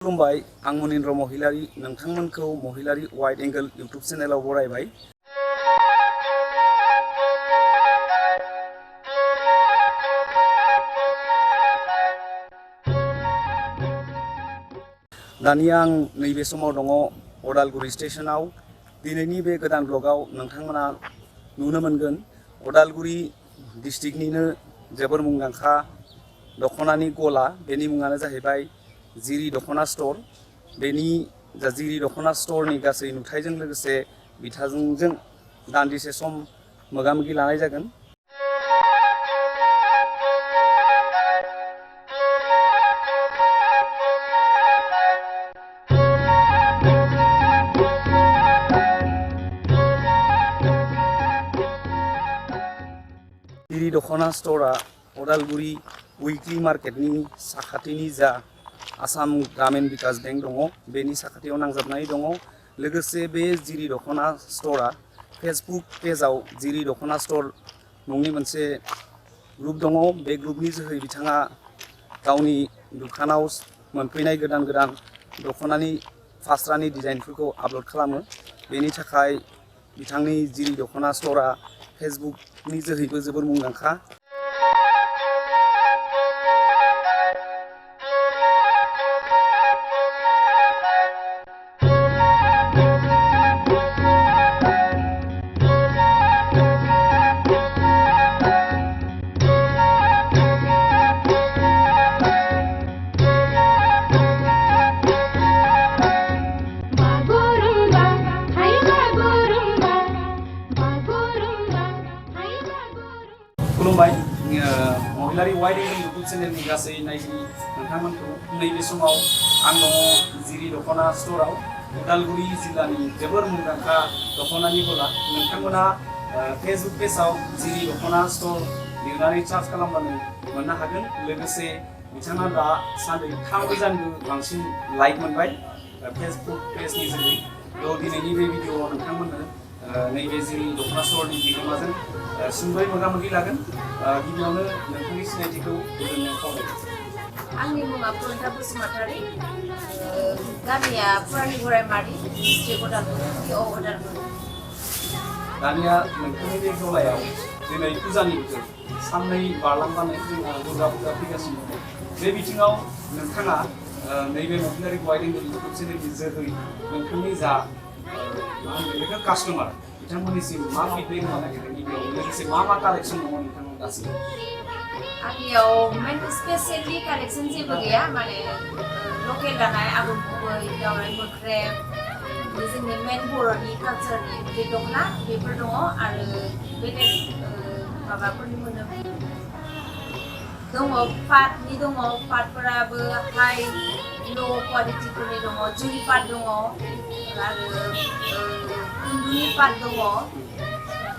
खुलुमबाय आं मनिन्द्र महिलारि नोंथांमोनखौ महिलारि wide angle YouTube चेनेलाव बरायबाय। दानिया आं नैबे समाव दङ अदालगुरि स्टेशनाव। दिनैनि बे गोदान ब्लगाव नोंथांमोना नुनो मोनगोन अदालगुरि डिस्ट्रिक्टनिनो जोबोर मुंदांखा दखनानि गला। बेनि मुङानो जाहैबाय जिरि दखना स्टोर। बेनि जिरि दखना स्टोरनि गासै नुथायजों लोगोसे बिथांजों दान्दिसे सम मोगा-मोगि लानाय जागोन। जिरि दखना स्टोरा अदालगुरि उइक्लि मार्केटनि साखाथिनि जा आसाम ग्रामीण विकास बैंक दङ बेनि साखाथियाव नांजाबनानै दङ। लोगोसे बे जिरि दखना स्टोरा फेसबुक पेजाव जिरि दखना स्टोर मुंनि मोनसे ग्रुप दङ। बे ग्रुपनि जोहै बिथाङा गावनि दुखानाव मोनफैनाय गोदान गोदान दखनानि फास्रानि डिजाइनफोरखौ आपल'ड खालामो। बेनि थाखाय बिथांनि जिरि दखना स्टोरा फेसबुकनि जोहैबो जोबोर मुंदांखा। खुलुमबाय महिलारि वाइड एंगल यूट्यूब चेनेलनि गासै नायगिरि नोंथांमोनखौ। नैबे समाव आं दङ जिरि दखना स्टोराव। उदालगुरि जिल्लानि जोबोर मुंदांखा दखनानि गला। नोंथांमोना फेसबुक पेजाव जिरि दखना स्टोर लिरनानै सार्च खालामबानो मोननो हागोन। लोगोसे बिथाङा दा सानदै 3,000निबो बांसिन लाइक मोनबाय फेसबुक पेजनि जोहै। दिनैनि बे भिडिअ'आव नोंथांमोननो नैबे जिरि दखना स्टोरनि बिगोमाजों सुंद'यै मोगा-मोगि लागोन। गिबियावनो नोंथांनि सिनायथिखौ होनो खावलायबाय। आंनि मुङा प्रनिता बसुमतारी, गामिया पुरानि गरायमारि, डिस्ट्रिक्ट अदालगुरि। दानिया नोंथांनि बे गलायाव दिनै फुजानि बोथोर साननै बारलांबानो जोंहा दुर्गा फुजा फैगासिनो दं। बे बिथिङाव नोंथाङा नैबे महिलारि वाइड एंगल यूट्यूब चेनेलनि जोहै नोंथांनि जा मा होनो बेखौ कास्टमार बिथांमोननिसिम मा फिडबेक होनो नागिरदों? गिबियाव लोगोसे मा कालेक्सन दङ नोंथांनाव दासिम? आंनियाव मेन स्पेसियेलि कालेक्सन जेबो गैया, माने लकेल दानाय आगर गुबै, दावराइ मोख्रेब, जोंनि मेन बर'नि कालचारनि बे दखना बेफोर दङ। आरो बेलेग माबाफोरनि मोनो दङ, पाटनि दङ, पाटफोराबो हाइ ल' क्वालिटिफोरनि दङ, जुरि पाट दङ आरो खुन्दुंनि पाट दङ।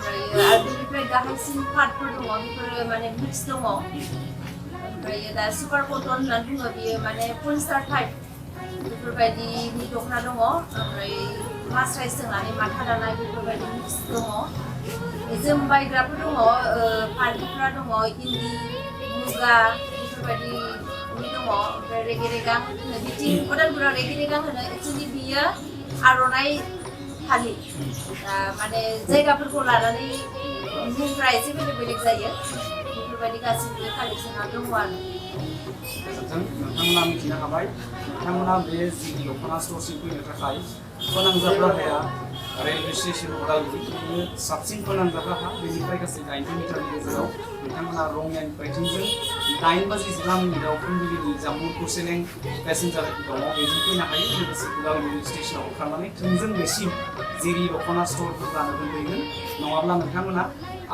आरो बेनिफ्राय गाहायसिन पाटफोर दङ, बेफोरो माने मिक्स दङ। ओमफ्राय दा सुपार कटन होननानै बुङो, बियो माने पलिस्टार टाइप बेफोरबायदिनि दखना दङ। ओमफ्राय मास्राइस सोंनानै माथा दानाय बेफोरबायदि मिक्स दङ। जोमबायग्राफोर दङ, फालिफ्रा दङ, इन्दि, मुगा बेफोरबायदिनि दङ। ओमफ्राय रेगे रेगां होनो, बिथिं अदालगुरियाव रेगे रेगां होनो, एक्सुवेलि बियो आर'नाइ फालि। माने जायगाफोरखौ लानानै मुंफ्रा एसे बेलेग बेलेग जायो। बेफोरबायदि गासिबो कालेक्सना दङ आरो। नोंथांमोना मिथिनो हाबाय नोंथांमोना बे जिरि दखना स्टोरसिम फैनो थाखाय फोनांजाब राहाया रेलवे स्टेशन अदालगुरिनिनो साबसिन फोनांजाब राहा। बेनिफ्राय गासै 90 मिटारनि गेजेराव नोंथांमोना रङियानिफ्राय थोंजों 9:15 मिनिटआव फुंबिलिनि जा मुरखुसेलें पेसेन्जार दङ बेजों फैनो हायो। लोगोसे उदालगुरि स्टेशनाव ओंखारनानै थोंजों बेसिम जिरि दखना स्टोरफोर जानो दोनफैगोन। नङाब्ला नोंथांमोना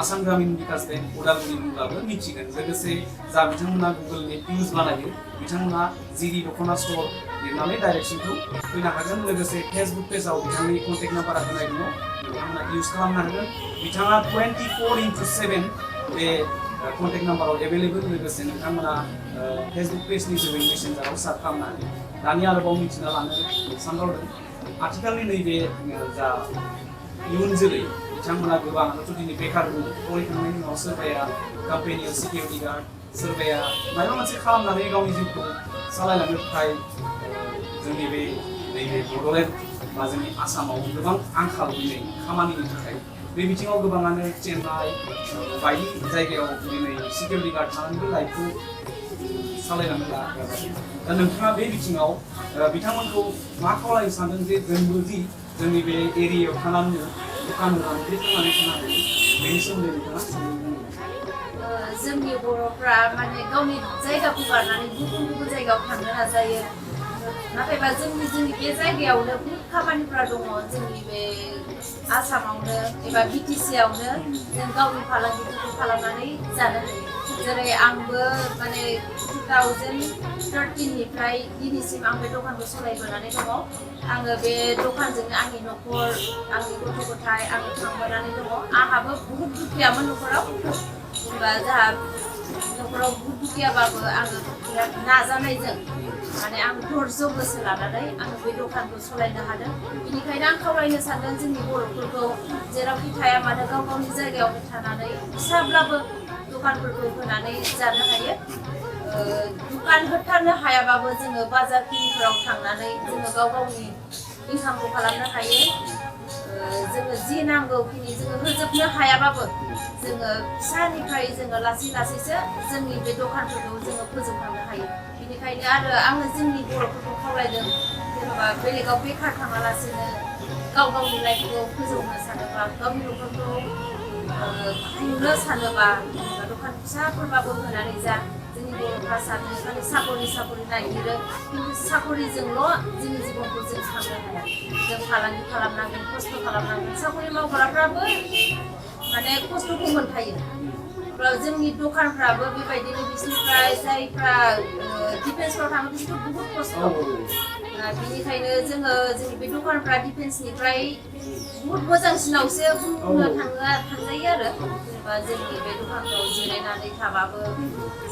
आसाम ग्रामीण विकास बैंक उदालगुरि बुंब्लाबो मिथिगोन। लोगोसे जा बिथांमोना गुगल मेप इउज बानायो बिथांमोना जिरि दखना स्टोर लिरनानै डाइरेक्सनखौ फैनो हागोन। लोगोसे फेसबुक पेजाव बिथांनि कन्टेक्ट नाम्बारा होनाय दङ, नोंथांमोना इउज खालामनो हागोन। बिथाङा 24/7 बे कन्टेक्ट नाम्बाराव एभेलेबल। लोगोसे नोंथांमोना फेसबुक पेजनि जोहै मेसेन्जाराव सार्च खालामनो हागोन। दानि आरोबाव मिथिना लानो सानबावदों आथिखालनि नैबे जा इयुन जोलै बिथांमोना गोबाङाथ' दिनै बेकार दङ। फरायखांनायनि उनाव सोरबाया कम्पानियाव सिकिउरिटि गार्ड, सोरबाया माबा मोनसे खालामनानै गावनि जिउखौ सालायलांनो थाखाय जोंनि बे नैबे बड'लेण्ड बा जोंनि आसामाव गोबां आंखाल दिनै खामानिनि थाखाय बे बिथिङाव गोबाङानो चेन्नाइ बायदि जायगायाव दिनै सिकिउरिटि गार्ड थानानैबो लाइफखौ सालायनानै लागासिनो दा नोंथाङा बे बिथिङाव बिथांमोनखौ मा खावलायनो सानदों जे जोंबो दि जोंनि बे एरियायाव थानानै दखान होनानै थांनानै थानो हायो बेनि सोमोन्दै नोंथाङा जोंनि बर'फ्रा माने गावनि जायगाखौ गारनानै गुबुन गुबुन जायगायाव थांनो नाजायो नाथायबा जोंनि बे जायगायावनो बहुत खामानिफ्रा दङ जोंनि बे आसामावनो एबा BTC आवनो जों गावनि फालांगिफोरखौ खालामनानै जानो हायो जेरै आंबो माने 2013 निफ्राय दिनैसिम आं बे दखानखौ सालायबोनानै दङ आङो बे दखानजोंनो आंनि न'खर आंनि गथ' गथाय आङो खांबोनानै दङ आंहाबो बहुत दुखियामोन न'खराव जेनेबा जोंहा न'खराव बहुत दुखियाबाबो आङो बिराद नाजानायजों माने आं धैर्य गोसो लानानै आङो बे दखानखौ सालायनो हादों बेनिखायनो आं खावलायनो सानदों जोंनि बर'फोरखौ जेरावखि थाया मानो गाव गावनि जायगायावनो थानानै फिसाब्लाबो दखानफोरखौ होनानै जानो हायो दुकान होथारनो हायाबाबो जोङो बाजारफोराव थांनानै जोङो गाव गावनि इनकामखौ खालामनो हायो जोङो जि नांगौखिनि जोङो होजोबनो हायाबाबो जोङो फिसानिफ्राय जोङो लासै लासैसो जोंनि बे दखानफोरखौ जोङो फोजौखांनो हायो बेनिखायनो आरो आङो जोंनि बर'फोरखौ खावलायदों जेनेबा बेलेगाव बेखार थाङालासिनो गाव गावनि लाइफखौ फोजौनो सानोबा गावनि न'खरखौ खुंनो सानोबा दखान फिसाफोरबाबो होनानै जा जोंनि बर'फ्रा सानो माने साकरि नागिरो खिन्थु साकरिजोंल' जोंनि जिबनखौ जों खांनो हाया जों फालांगि खालामनांगोन खस्थ' खालामनांगोन साकरि मावग्राफ्राबो माने खस्थ'खौ मोनखायो अब्ला जोंनि दखानफ्राबो बेबायदिनो बिसोरनिफ्राय जायफ्रा डिफेन्सफ्राव थाङो बिसोरथ' बहुत खस्थ' बेनिखायनो जोङो जोंनि बे दखानफ्रा डिफेन्सनिफ्राय बहुत मोजांसिनावसो बुंनो थांजायो आरो जेनेबा जोंनि बे दखानफ्राव जिरायनानै थाबाबो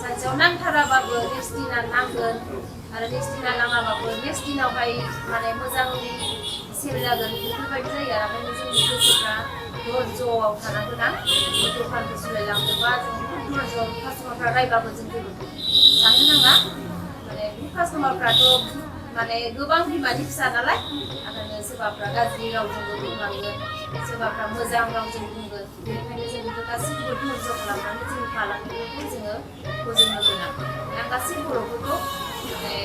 सानसेयाव नांथाराबाबो नेक्स्ट दिना नांगोन आरो नेक्स्ट दिना नाङाबाबो नेक्स्ट दिनावहाय माने मोजां सेल जागोन बेफोरबायदि जायो आरो ओंखायनो जोंनि गोसोफ्रा धैर्यआव थानांगोन ना दखानखौ सालायलांनोबा जों बहुत धैर्यआव कास्टमारफ्रा रायबाबो जों जेबो साननो नाङा माने बे कास्टमारफ्राथ' माने गोबां बिमानि फिसा नालाय ओंखायनो सोरबाफ्रा गाज्रि रावजोंबो बुंलांगोन सोरबाफ्रा मोजां रावजों बुंगोन बेनिखायनो जों बेखौ गासैखौबो धैर्य खालामनानै जोंनि फालांगिफोरखौ जोङो फोजौनो गोनां आं गासै बर'फोरखौ माने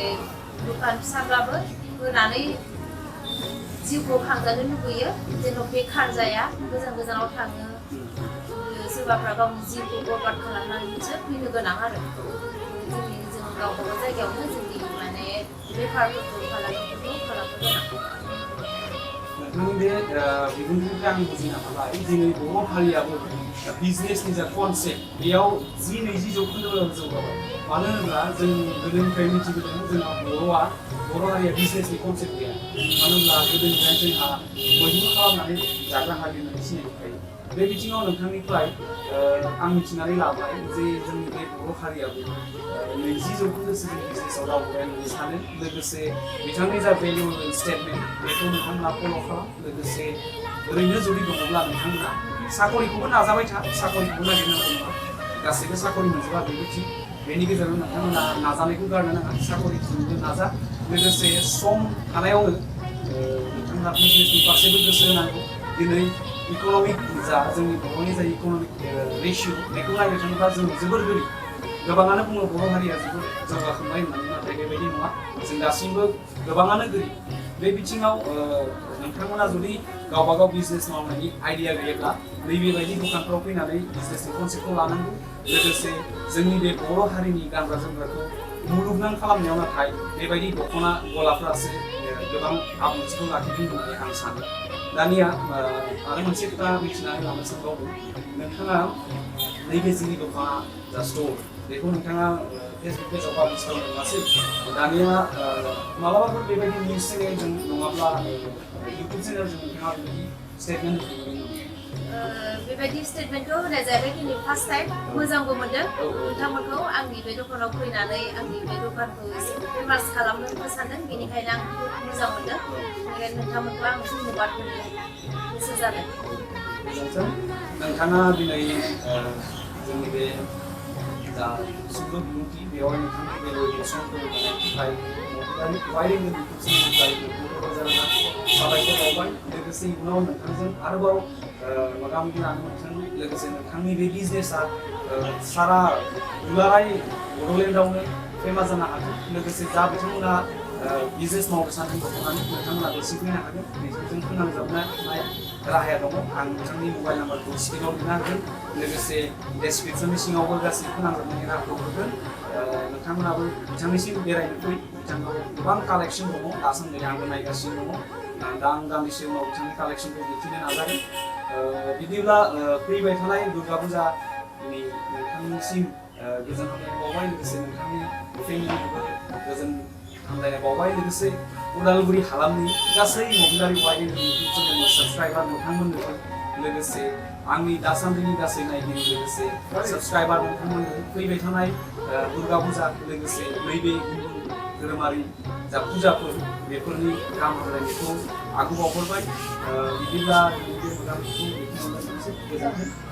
दखान फिसाब्लाबो होनानै जिउखौ खांजानो लुबैयो जेन' बेखार जाया गोजान गोजानाव थाङो सोरबाफ्रा गावनि जिउखौ बरबाद खालामनानैसो फैनो गोनां आरो जों गावबागाव जायगायावनो जोंनि माने बेफारफोरखौ फालांगिफोरखौ खालामनो गोनां नोंथांनि बे बिबुंथिनिफ्राय आं बुजिनो हाबाय दिनै बर' हारियाबो बिजनेसनि जा कनसेप्ट बेयाव 20 जौखोन्दो जौगाबाय मानो होनोब्ला जों गोदोनिफ्राय मिथिबोदों जोंहा बर' हारिया बिजनेसनि कनसेप्ट गैया मानो होनब्ला गोदोनिफ्राय जोंहा मैहुर खालामनानै जाग्रा हारि होननानै सिनायखायो बे बिथिङाव नोंथांनिफ्राय आं मिथिनानै लाबाय जे जोंनि बे बर' हारियाबो 20 जौखोन्दोसो जों बिजनेसाव दावगाबाय होननानै सानो लोगोसे बिथांनि जा भेलुएबल स्टेटमेन्ट बेखौ नोंथांमोना फल' खालाम लोगोसे ओरैनो जुदि दङब्ला नोंथांमोना साकरिखौबो नाजाबाय था साकरिखौबो नागिरनांगौ नङा गासैबो साकरि मोनजोबा बेबो थिग बेनि गेजेराव नोंथांमोना नाजानायखौ गारनो नाङा साकरिजोंबो नाजा लोगोसे सम थानायावनो नोंथांमोना बिजनेसनि फारसेबो गोसो होनांगौ दिनै इक'नमिक जा जोंनि बर'नि जा इक'नमिक रेशिय' बेखौ नायनो थाङोब्ला जों जोबोर गोरिब गोबाङानो बुङो बर' हारिया जोबोर जौगाखांबाय होननानै नाथाय बेबायदि नङा जों दासिमबो गोबाङानो गोरिब बे बिथिङाव नोंथांमोना जुदि गावबागाव बिजनेस मावनायनि आइडिया गैयाब्ला नैबेबायदि दखानफ्राव फैनानै बिजनेसनि कनसेप्टखौ लानांगौ लोगोसे जोंनि बे बर' हारिनि गानग्रा जोमग्राखौ मुलुगनां खालामनायाव नाथाय बेबायदि दख'ना गलाफ्रासो गोबां आब्रुथिखौ लाखिदों होननानै आं सानो दानिया आरो मोनसे खोथा मिथिनानै लानो सानबावदों नोंथाङा नैबे जोंनि दखाना जा स्ट'र बेखौ नोंथाङा फेसबुक पेजाव पाब्लिश खालामदोंब्लासो दानिया मालाबाफोर बेबायदि निउस चेनेलजों नङाब्ला इउटुब चेनेलजों नोंथाङा बेबायदि स्टेटमेन्ट होफिनदों बेबायदि स्टेटमेन्टखौ होनाय जायाखै दिनै फार्स्ट टाइम मोजांबो मोनदों नोंथांमोनखौ आंनि बे दखानाव फैनानै आंनि बे दखानखौ एसे फेमास खालामनो सानदों बेनिखायनो आं बहुत मोजां मोनदों बेनिखायनो नोंथांमोनखौ आं धन्यबाद होनो गोसो जादों नोंथाङा दिनै जोंनि बे जा सुंद' बिबुंथि बेवहाय नोंथांनि भेलुएबल समखौ होनायनि थाखाय वाइरिं इउटुब चेनेलनिफ्राय रोजा रोजा साबायखर बावबाय लोगोसे उनाव नोंथांजों आरोबाव मोगा-मोगि लानो मोनथों लोगोसे नोंथांनि बे बिजनेसा सारा दुलाराय बड'लेण्डआवनो फेमास जानो हाथों लोगोसे जा बिथांमोना बिजनेस मावनो सानदों दख'नानि बिथांमोना दिन्थिफैनो हागोन बेजों फोनांजाबनाय राहाया दङ आं नोंथांनि मबाइल नाम्बारखौ स्क्रिनाव लिरना होगोन लोगोसे डेसक्रिपसननि सिङावबो गासैबो फोनांजाबनायनि राहाखौ होगोन नोंथांमोनाबो बिथांनिसिम बेरायनो फै बिथांनाव गोबां कालेक्सन दङ दासान्दि आंबो नायगासिनो दङ दा आं दान्दिसे उनाव बिथांनि कालेक्सनखौ दिन्थिनो नाजागोन बिदिब्ला फैबाय थानाय दुर्गा फुजानि नोंथांनिसिम गोजोन हामलायनाय बावबाय लोगोसे नोंथांनि फेमिलिखौबो गोजोन हामलायनाय बावबाय लोगोसे उदालगुरि हालामनि गासै महिलारि वाइरिं इउटुब चेनेलनि साबस्क्राइबार नोंथांमोननो लोगोसे आंनि दासान्दिनि गासै नायगिरि लोगोसे साबस्क्राइबार नोंथांमोननो फैबाय थानाय दुर्गा फुजा लोगोसे नैबे धोरोमारि जा फुजाफोर बेफोरनि गाहाम हामलायनायखौ आगु बावहरबाय बिदिब्ला दिनै बे मोगा-मोगिखौ बेखिनियावनो दोननोसै गोजोन्थों